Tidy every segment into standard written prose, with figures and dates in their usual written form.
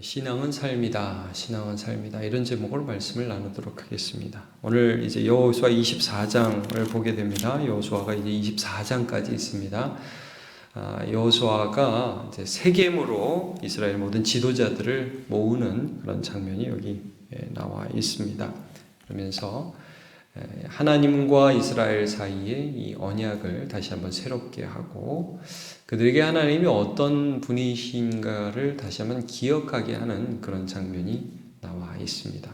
신앙은 삶이다. 신앙은 삶이다. 이런 제목으로 말씀을 나누도록 하겠습니다. 오늘 이제 여호수아 24장을 보게 됩니다. 여호수아가 이제 24장까지 있습니다. 여호수아가 이제 세겜으로 이스라엘 모든 지도자들을 모으는 그런 장면이 여기 나와 있습니다. 그러면서 하나님과 이스라엘 사이에 이 언약을 다시 한번 새롭게 하고 그들에게 하나님이 어떤 분이신가를 다시 한번 기억하게 하는 그런 장면이 나와 있습니다.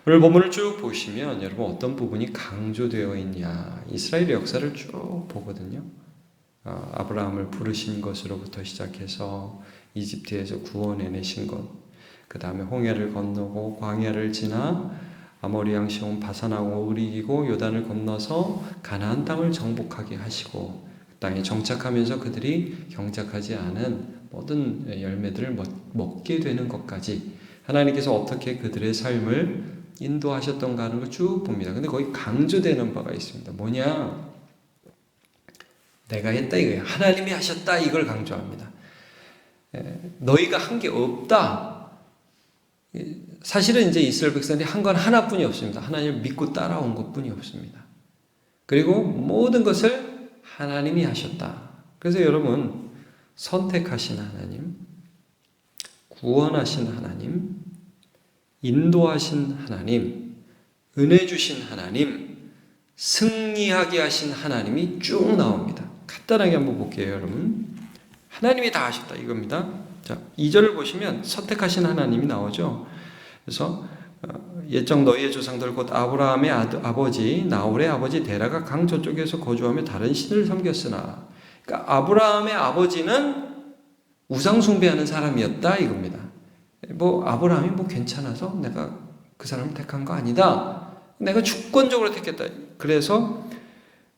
오늘 본문을 쭉 보시면 여러분 어떤 부분이 강조되어 있냐, 이스라엘의 역사를 쭉 보거든요. 아브라함을 부르신 것으로부터 시작해서 이집트에서 구원해내신 것, 그 다음에 홍해를 건너고 광야를 지나 아모리 왕 시온 바산하고 이기고 요단을 건너서 가나안 땅을 정복하게 하시고 그 땅에 정착하면서 그들이 경작하지 않은 모든 열매들을 먹게 되는 것까지 하나님께서 어떻게 그들의 삶을 인도하셨던가 하는 걸 쭉 봅니다. 근데 거기 강조되는 바가 있습니다. 뭐냐? 내가 했다 이거예요. 하나님이 하셨다 이걸 강조합니다. 너희가 한 게 없다. 사실은 이제 이스라엘 백성들이 한 건 하나뿐이 없습니다. 하나님을 믿고 따라온 것뿐이 없습니다. 그리고 모든 것을 하나님이 하셨다. 그래서 여러분, 선택하신 하나님, 구원하신 하나님, 인도하신 하나님, 은혜 주신 하나님, 승리하게 하신 하나님이 쭉 나옵니다. 간단하게 한번 볼게요, 여러분. 하나님이 다 하셨다 이겁니다. 자, 2절을 보시면 선택하신 하나님이 나오죠. 그래서 옛적 너희의 조상들 곧 아브라함의 아버지 나홀의 아버지 데라가 강 저쪽에서 거주하며 다른 신을 섬겼으나, 그러니까 아브라함의 아버지는 우상 숭배하는 사람이었다 이겁니다. 아브라함이 괜찮아서 내가 그 사람을 택한 거 아니다. 내가 주권적으로 택했다. 그래서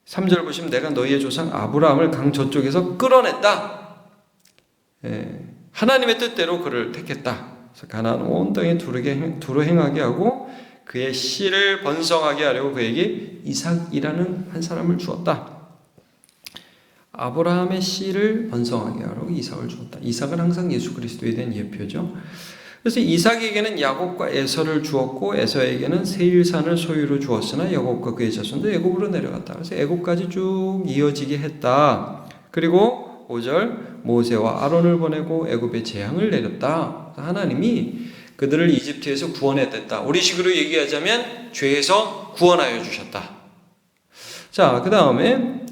3절 보시면 내가 너희의 조상 아브라함을 강 저쪽에서 끌어냈다. 하나님의 뜻대로 그를 택했다. 그래서 가나안 온 땅에 두루 행하게 하고 그의 씨를 번성하게 하려고 그에게 이삭이라는 한 사람을 주었다. 아브라함의 씨를 번성하게 하려고 이삭을 주었다. 이삭은 항상 예수 그리스도에 대한 예표죠. 그래서 이삭에게는 야곱과 에서를 주었고 에서에게는 세일산을 소유로 주었으나 야곱과 그의 자손도 애굽으로 내려갔다. 그래서 애굽까지 쭉 이어지게 했다. 그리고 5절 모세와 아론을 보내고 애굽에 재앙을 내렸다. 하나님이 그들을 이집트에서 구원했다. 우리식으로 얘기하자면 죄에서 구원하여 주셨다. 자, 그 다음에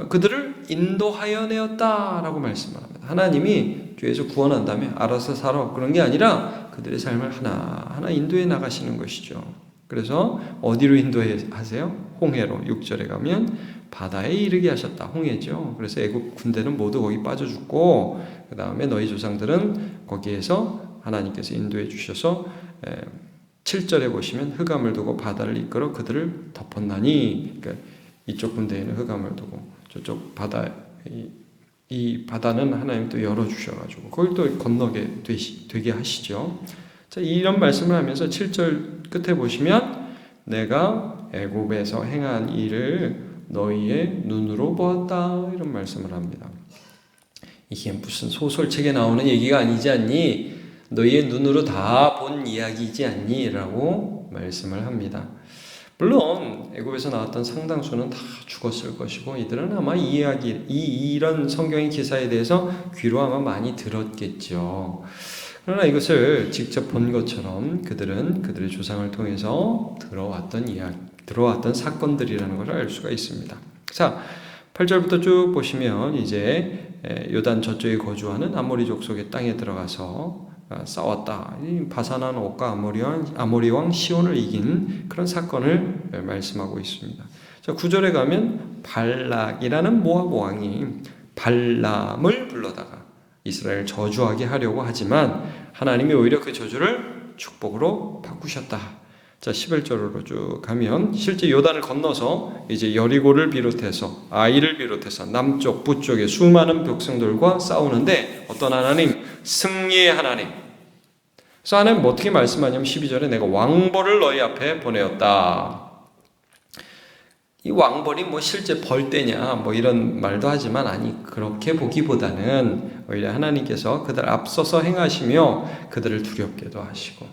그들을 인도하여 내었다라고 말씀을 합니다. 하나님이 죄에서 구원한 다음에 알아서 살아 그런 게 아니라 그들의 삶을 하나하나 인도해 나가시는 것이죠. 그래서 어디로 인도하세요? 홍해로 6절에 가면 바다에 이르게 하셨다. 홍해죠. 그래서 애굽 군대는 모두 거기 빠져 죽고 그 다음에 너희 조상들은 거기에서 하나님께서 인도해 주셔서 7절에 보시면 흑암을 두고 바다를 이끌어 그들을 덮었나니, 그러니까 이쪽 군대에는 흑암을 두고 저쪽 바다, 이 바다는 하나님 또 열어주셔가지고 그걸 또 건너게 되게 하시죠. 자, 이런 말씀을 하면서 7절 끝에 보시면 내가 애굽에서 행한 일을 너희의 눈으로 보았다 이런 말씀을 합니다. 이게 무슨 소설책에 나오는 얘기가 아니지 않니? 너희의 눈으로 다 본 이야기이지 않니? 라고 말씀을 합니다. 물론 애굽에서 나왔던 상당수는 다 죽었을 것이고 이들은 아마 이런 성경의 기사에 대해서 귀로 아마 많이 들었겠죠. 그러나 이것을 직접 본 것처럼 그들은 그들의 조상을 통해서 들어왔던 사건들이라는 것을 알 수가 있습니다. 자, 8절부터 쭉 보시면 이제 요단 저쪽에 거주하는 아모리 족속의 땅에 들어가서 싸웠다. 바산한 옥과 아모리 왕 시온을 이긴 그런 사건을 말씀하고 있습니다. 자, 9절에 가면 발락이라는 모압 왕이 발람을 불러다가 이스라엘을 저주하게 하려고 하지만 하나님이 오히려 그 저주를 축복으로 바꾸셨다. 자, 11절로 쭉 가면 실제 요단을 건너서 이제 여리고를 비롯해서 아이를 비롯해서 남쪽 북쪽의 수많은 백성들과 싸우는데 어떤 하나님? 승리의 하나님. 그래서 하나님 어떻게 말씀하냐면 12절에 내가 왕벌을 너희 앞에 보내었다. 이 왕벌이 뭐 실제 벌떼냐 뭐 이런 말도 하지만 아니 그렇게 보기보다는 오히려 하나님께서 그들 앞서서 행하시며 그들을 두렵게도 하시고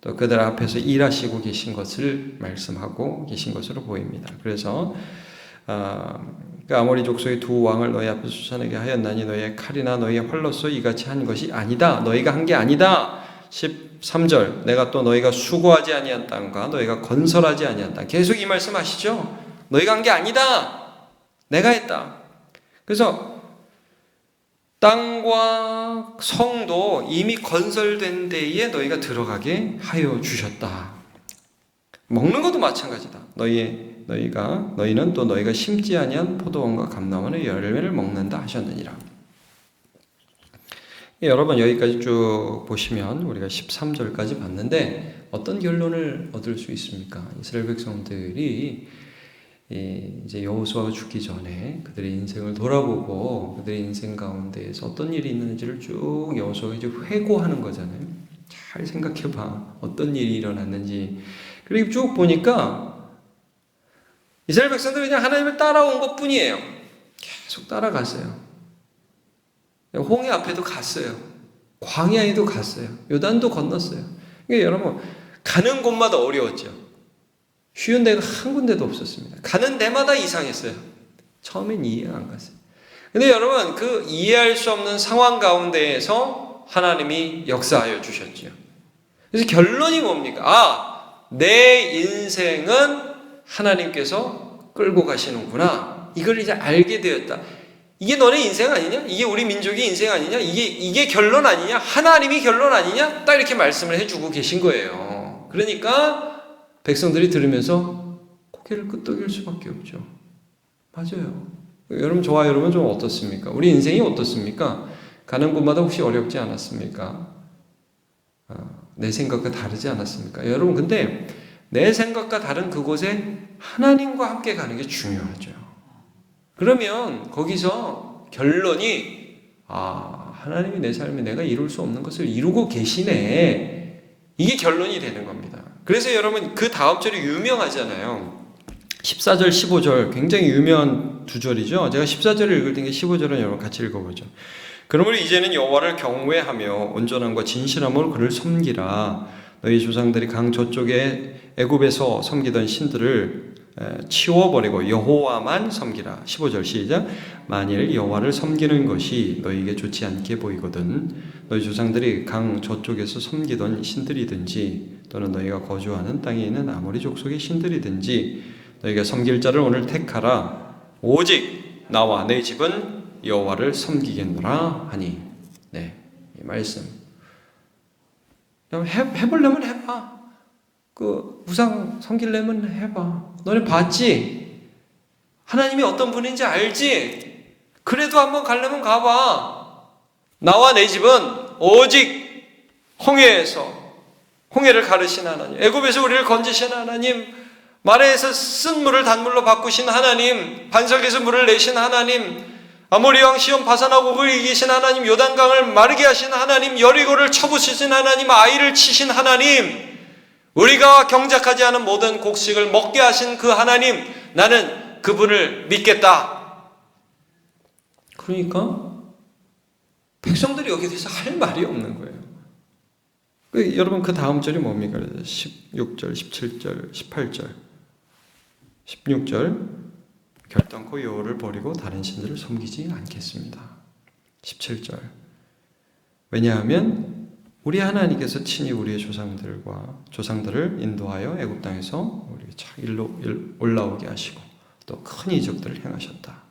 또 그들 앞에서 일하시고 계신 것을 말씀하고 계신 것으로 보입니다. 그래서 그 아모리 족속의 두 왕을 너희 앞에서 쫓아내게 하였나니 너희의 칼이나 너희의 활로서 이같이 한 것이 아니다. 너희가 한 게 아니다. 13절 내가 또 너희가 수고하지 아니한 땅과 너희가 건설하지 아니한 땅 계속 이 말씀하시죠. 너희가 한 게 아니다. 내가 했다. 그래서 땅과 성도 이미 건설된 데에 너희가 들어가게 하여 주셨다. 먹는 것도 마찬가지다. 너희는 또 너희가 심지 아니한 포도원과 감람원의 열매를 먹는다 하셨느니라. 여러분 여기까지 쭉 보시면 우리가 13절까지 봤는데 어떤 결론을 얻을 수 있습니까? 이스라엘 백성들이 이제 여호수아가 죽기 전에 그들의 인생을 돌아보고 그들의 인생 가운데에서 어떤 일이 있는지를 쭉 여호수아가 이제 회고하는 거잖아요. 잘 생각해봐. 어떤 일이 일어났는지. 그리고 쭉 보니까 이스라엘 백성들은 그냥 하나님을 따라온 것 뿐이에요. 계속 따라갔어요. 홍해 앞에도 갔어요. 광야에도 갔어요. 요단도 건넜어요. 그러니까 여러분 가는 곳마다 어려웠죠. 쉬운 데가 한 군데도 없었습니다. 가는 데마다 이상했어요. 처음엔 이해가 안 갔어요. 근데 여러분 그 이해할 수 없는 상황 가운데에서 하나님이 역사하여 주셨죠. 그래서 결론이 뭡니까? 내 인생은 하나님께서 끌고 가시는구나. 이걸 이제 알게 되었다. 이게 너네 인생 아니냐? 이게 우리 민족의 인생 아니냐? 이게 결론 아니냐? 하나님이 결론 아니냐? 딱 이렇게 말씀을 해주고 계신 거예요. 그러니까 백성들이 들으면서 고개를 끄덕일 수밖에 없죠. 맞아요. 여러분 저와 여러분 좀 어떻습니까? 우리 인생이 어떻습니까? 가는 곳마다 혹시 어렵지 않았습니까? 내 생각과 다르지 않았습니까? 여러분 근데 내 생각과 다른 그곳에 하나님과 함께 가는 게 중요하죠. 그러면 거기서 결론이 하나님이 내 삶에 내가 이룰 수 없는 것을 이루고 계시네. 이게 결론이 되는 겁니다. 그래서 여러분 그 다음 절이 유명하잖아요. 14절 15절 굉장히 유명한 두 절이죠. 제가 14절을 읽을 텐데 15절은 여러분 같이 읽어보죠. 그러므로 이제는 여호와를 경외하며 온전함과 진실함으로 그를 섬기라. 너희 조상들이 강 저쪽에 애굽에서 섬기던 신들을 치워버리고 여호와만 섬기라. 15절 시작. 만일 여호와를 섬기는 것이 너희에게 좋지 않게 보이거든 너희 조상들이 강 저쪽에서 섬기던 신들이든지 또는 너희가 거주하는 땅에 있는 아모리 족속의 신들이든지 너희가 섬길 자를 오늘 택하라. 오직 나와 내 집은 여호와를 섬기겠노라 하니. 네, 이 말씀 해보려면 해봐. 그 우상 섬기려면 해봐. 너네 봤지? 하나님이 어떤 분인지 알지? 그래도 한번 가려면 가봐. 나와 내 집은 오직 홍해를 가르신 하나님, 애굽에서 우리를 건지신 하나님, 마레에서 쓴 물을 단물로 바꾸신 하나님, 반석에서 물을 내신 하나님, 아모리 왕 시온 바산하고 그를 이기신 하나님, 요단강을 마르게 하신 하나님, 여리고를 쳐부수신 하나님, 아이를 치신 하나님, 우리가 경작하지 않은 모든 곡식을 먹게 하신 그 하나님, 나는 그분을 믿겠다. 그러니까 백성들이 여기에 대해서 할 말이 없는 거예요. 여러분 그 다음 절이 뭡니까? 16절, 17절, 18절, 16절 결단코 여호와를 버리고 다른 신들을 섬기지 않겠습니다. 17절 왜냐하면 우리 하나님께서 친히 우리의 조상들을 인도하여 애굽 땅에서 우리 일로 올라오게 하시고 또 큰 이적들을 행하셨다.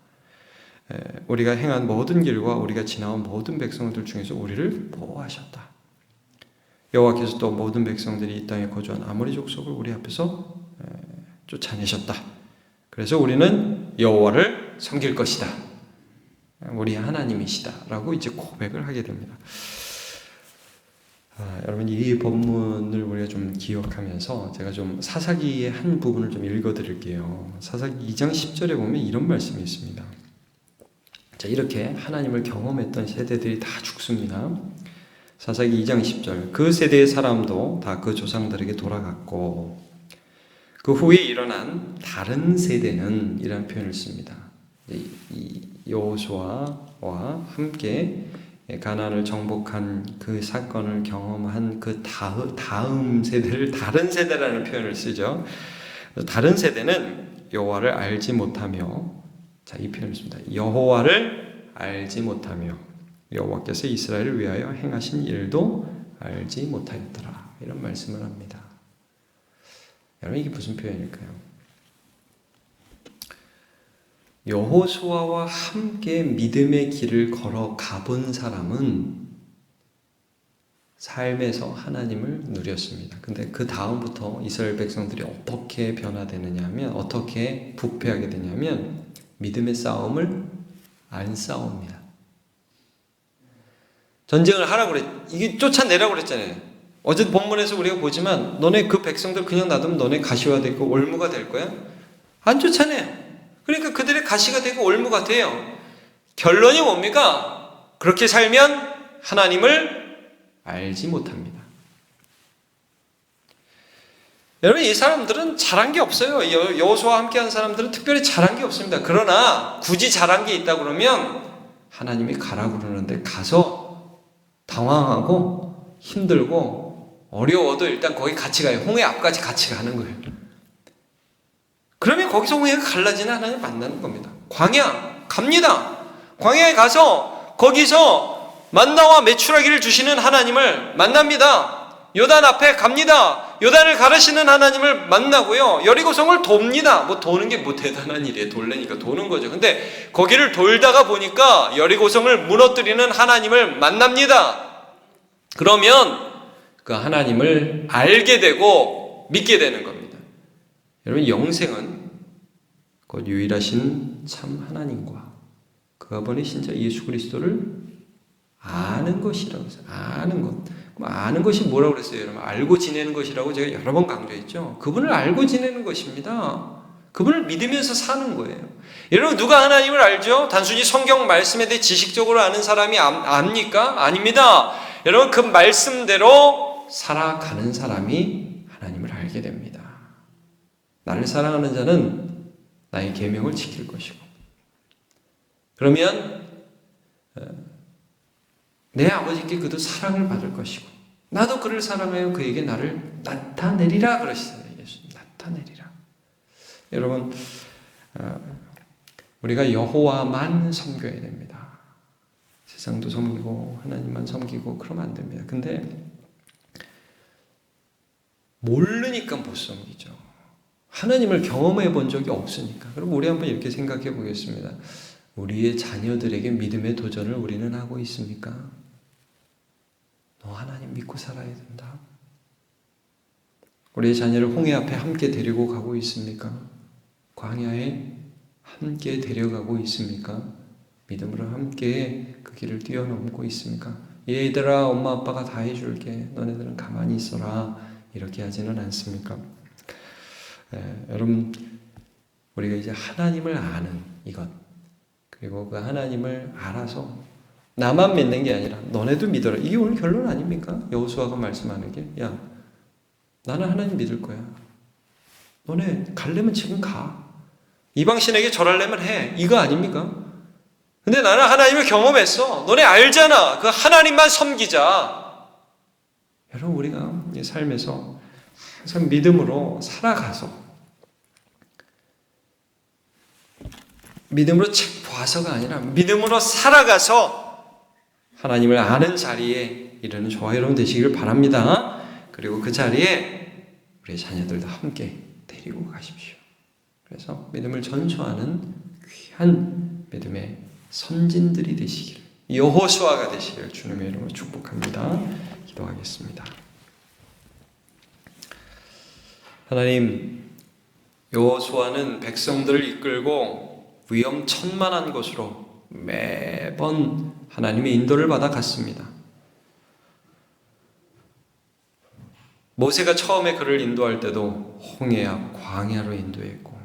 우리가 행한 모든 길과 우리가 지나온 모든 백성들 중에서 우리를 보호하셨다. 여호와께서 또 모든 백성들이 이 땅에 거주한 아모리 족속을 우리 앞에서 쫓아내셨다. 그래서 우리는 여호와를 섬길 것이다. 우리 하나님이시다. 라고 이제 고백을 하게 됩니다. 여러분 이 본문을 우리가 좀 기억하면서 제가 좀 사사기의 한 부분을 좀 읽어드릴게요. 사사기 2장 10절에 보면 이런 말씀이 있습니다. 자, 이렇게 하나님을 경험했던 세대들이 다 죽습니다. 사사기 2장 10절 그 세대의 사람도 다 그 조상들에게 돌아갔고 그 후에 일어난 다른 세대는 이런 표현을 씁니다. 이 여호수아와 함께 가나안을 정복한 그 사건을 경험한 그 다음 세대를 다른 세대라는 표현을 쓰죠. 다른 세대는 여호와를 알지 못하며, 자, 이 표현을 씁니다. 여호와를 알지 못하며 여호와께서 이스라엘을 위하여 행하신 일도 알지 못하였더라. 이런 말씀을 합니다. 여러분, 이게 무슨 표현일까요? 여호수아와 함께 믿음의 길을 걸어 가본 사람은 삶에서 하나님을 누렸습니다. 근데 그 다음부터 이스라엘 백성들이 어떻게 변화되느냐 하면, 어떻게 부패하게 되냐면 믿음의 싸움을 안 싸웁니다. 전쟁을 하라고 그랬, 이게 쫓아내라고 그랬잖아요. 어제 본문에서 우리가 보지만 너네 그 백성들 그냥 놔두면 너네 가시가 되고 올무가 될 거야? 안 쫓아내요. 그러니까 그들의 가시가 되고 올무가 돼요. 결론이 뭡니까? 그렇게 살면 하나님을 알지 못합니다. 여러분, 이 사람들은 잘한 게 없어요. 여호수아와 함께한 사람들은 특별히 잘한 게 없습니다. 그러나 굳이 잘한 게 있다 그러면 하나님이 가라고 그러는데 가서 당황하고 힘들고 어려워도 일단 거기 같이 가요. 홍해 앞까지 같이 가는 거예요. 그러면 거기서 홍해가 갈라지는 하나님 만나는 겁니다. 광야 갑니다. 광야에 가서 거기서 만나와 메추라기를 주시는 하나님을 만납니다. 요단 앞에 갑니다. 요단을 가르시는 하나님을 만나고요. 여리고성을 돕니다. 뭐 도는 게 뭐 대단한 일이에요. 돌래니까 도는 거죠. 근데 거기를 돌다가 보니까 여리고성을 무너뜨리는 하나님을 만납니다. 그러면 그 하나님을 알게 되고 믿게 되는 겁니다. 여러분, 영생은 곧 유일하신 참 하나님과 그가 보내신 자 예수 그리스도를 아는 것이라고 했어요. 아는 것. 그럼 아는 것이 뭐라고 그랬어요, 여러분? 알고 지내는 것이라고 제가 여러 번 강조했죠. 그분을 알고 지내는 것입니다. 그분을 믿으면서 사는 거예요. 여러분, 누가 하나님을 알죠? 단순히 성경 말씀에 대해 지식적으로 아는 사람이 압니까? 아닙니다. 여러분, 그 말씀대로 살아가는 사람이 하나님을 알게 됩니다. 나를 사랑하는 자는 나의 계명을 지킬 것이고, 그러면 내 아버지께 그도 사랑을 받을 것이고, 나도 그를 사랑하여 그에게 나를 나타내리라 그러시잖아요. 예수님, 나타내리라. 여러분, 우리가 여호와만 섬겨야 됩니다. 세상도 섬기고 하나님만 섬기고 그러면 안 됩니다. 근데 모르니까 못 섬기죠. 하나님을 경험해 본 적이 없으니까. 그럼 우리 한번 이렇게 생각해 보겠습니다. 우리의 자녀들에게 믿음의 도전을 우리는 하고 있습니까? 너 하나님 믿고 살아야 된다. 우리의 자녀를 홍해 앞에 함께 데리고 가고 있습니까? 광야에 함께 데려가고 있습니까? 믿음으로 함께 그 길을 뛰어넘고 있습니까? 얘들아, 엄마 아빠가 다 해줄게. 너네들은 가만히 있어라. 이렇게 하지는 않습니까? 여러분, 우리가 이제 하나님을 아는 이것, 그리고 그 하나님을 알아서 나만 믿는 게 아니라 너네도 믿어라. 이게 오늘 결론 아닙니까? 여호수아가 말씀하는 게, 야, 나는 하나님 믿을 거야. 너네 갈래면 지금 가. 이방신에게 절하려면 해. 이거 아닙니까? 근데 나는 하나님을 경험했어. 너네 알잖아. 그 하나님만 섬기자. 여러분, 우리가 삶에서 항상 믿음으로 살아가서, 믿음으로 책 봐서가 아니라 믿음으로 살아가서 하나님을 아는 자리에 이르는 저와 여러분 되시기를 바랍니다. 그리고 그 자리에 우리 자녀들도 함께 데리고 가십시오. 그래서 믿음을 전수하는 귀한 믿음의 선진들이 되시기를, 여호수아가 되시기를 주님의 이름으로 축복합니다. 기도하겠습니다. 하나님, 여호수아는 백성들을 이끌고 위험천만한 곳으로 매번 하나님의 인도를 받아 갔습니다. 모세가 처음에 그를 인도할 때도 홍해 앞 광야로 인도했고,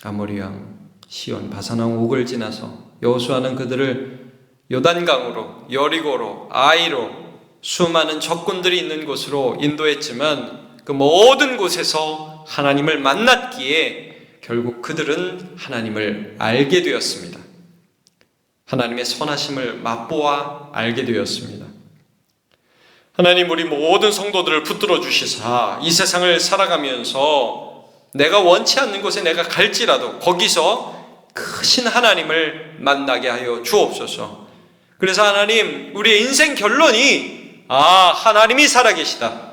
아모리 왕 시온 바산왕 옥을 지나서 여호수아는 그들을 요단강으로, 여리고로, 아이로 수많은 적군들이 있는 곳으로 인도했지만 그 모든 곳에서 하나님을 만났기에 결국 그들은 하나님을 알게 되었습니다. 하나님의 선하심을 맛보아 알게 되었습니다. 하나님, 우리 모든 성도들을 붙들어 주시사 이 세상을 살아가면서 내가 원치 않는 곳에 내가 갈지라도 거기서 크신 하나님을 만나게 하여 주옵소서. 그래서 하나님, 우리의 인생 결론이 하나님이 살아계시다,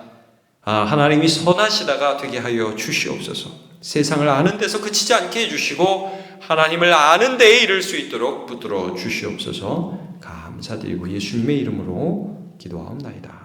하나님이 선하시다가 되게 하여 주시옵소서. 세상을 아는 데서 그치지 않게 해주시고 하나님을 아는 데에 이를 수 있도록 붙들어 주시옵소서. 감사드리고 예수님의 이름으로 기도하옵나이다.